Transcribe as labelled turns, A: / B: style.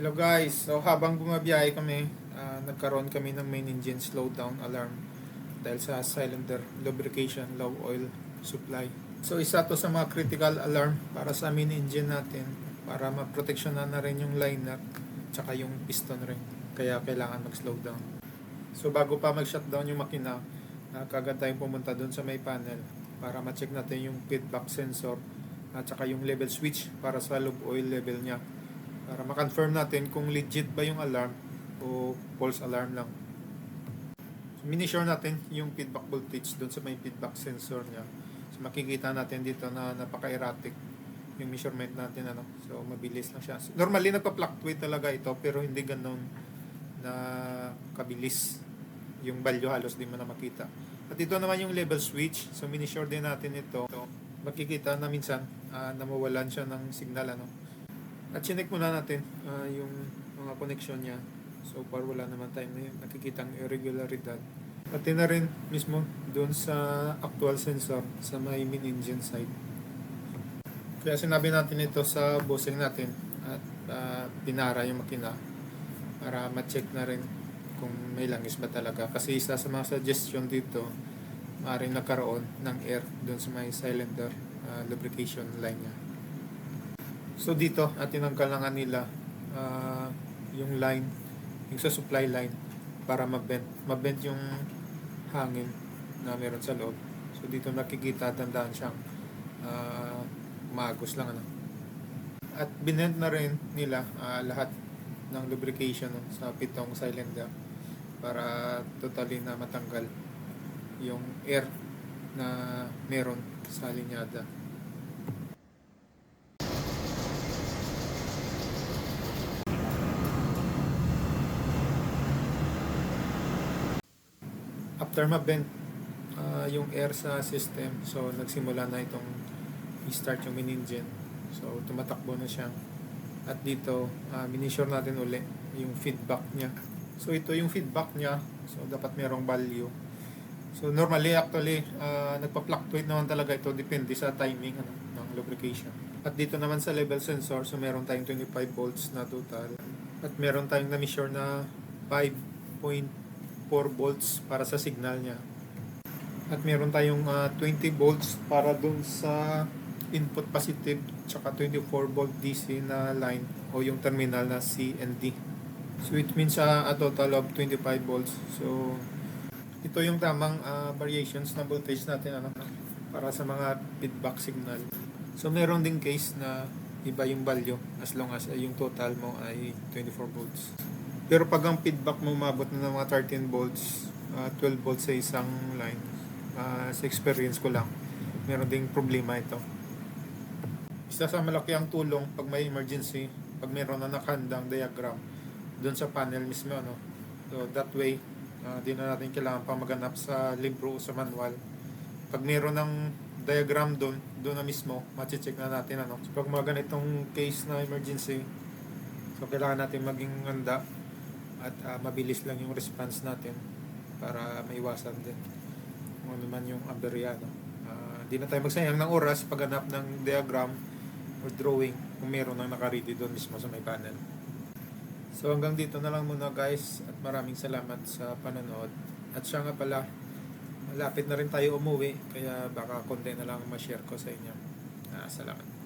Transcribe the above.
A: Hello guys, so habang bumabiyahe kami, nagkaroon kami ng main engine slowdown alarm dahil sa cylinder lubrication low oil supply. So isa to sa mga critical alarm para sa main engine natin para maproteksyonan na rin yung liner tsaka yung piston rin. Kaya kailangan mag-slow down. So bago pa mag-shutdown yung makina, kagad tayong pumunta doon sa may panel para ma-check natin yung feedback sensor at saka yung level switch para sa lube oil level niya para ma-confirm natin kung legit ba yung alarm o false alarm lang. So, minisure natin yung feedback voltage doon sa may feedback sensor niya. So makikita natin dito na napaka-erratic yung measurement natin. So mabilis lang siya. So, normally nagpa-fluctuate talaga ito pero hindi ganun na kabilis. Yung value halos di mo na makita. At ito naman yung level switch. So minisure din natin ito. So, makikita na minsan nawawalan siya ng signal. At chinek muna natin yung mga connection niya. So far wala naman tayong nakikitang irregularidad. Pati na rin mismo doon sa actual sensor sa may main engine side. Kaya sinabi natin ito sa bossing natin at pinara yung makina para ma-check na rin kung may langis ba talaga. Kasi isa sa mga suggestion dito, maaaring nagkaroon ng air doon sa may cylinder lubrication line niya. So dito, tinanggal na nga nila yung line, yung sa supply line para mabend yung hangin na meron sa loob. So dito nakikita, tandaan siyang magos lang. At binend na rin nila lahat ng lubrication sa pitong cylinder para totally na matanggal yung air na meron sa linyada. After mabend yung air sa system, so nagsimula na itong i-start yung main engine. So tumatakbo na siya. At dito, minisure natin uli yung feedback niya. So ito yung feedback niya. So dapat merong value. So normally actually, nagpa-fluctuate naman talaga ito. Depende sa timing ng lubrication. At dito naman sa level sensor, so meron tayong 25 volts na total. At meron tayong na-measure na 5.4 volts para sa signal niya. At meron tayong 20 volts para dun sa input positive tsaka 24 volt DC na line o yung terminal na C and D. So it means a total of 25 volts. So ito yung tamang variations ng voltage natin para sa mga feedback signal. So meron ding case na iba yung value as long as yung total mo ay 24 volts. Pero pag ang feedback mo umabot na ng mga 13 volts, 12 volts sa isang line, sa experience ko lang, meron ding problema ito. Isa sa malaki ang tulong pag may emergency, pag meron na nakandang diagram doon sa panel mismo. So that way, di na natin kailangan pang maghanap sa libro o sa manual. Pag meron ng diagram doon na mismo, mache-check na natin. So pag mga ganitong case na emergency, so kailangan natin maging handa at mabilis lang yung response natin para maiwasan din kung ano man yung aberya. Di na tayo magsayang ng oras paghanap ng diagram or drawing kung meron nang nakaready doon mismo sa may panel. So hanggang dito na lang muna guys at maraming salamat sa panonood. At siya nga pala, malapit na rin tayo umuwi kaya baka konti na lang ma-share ko sa inyo. Salamat.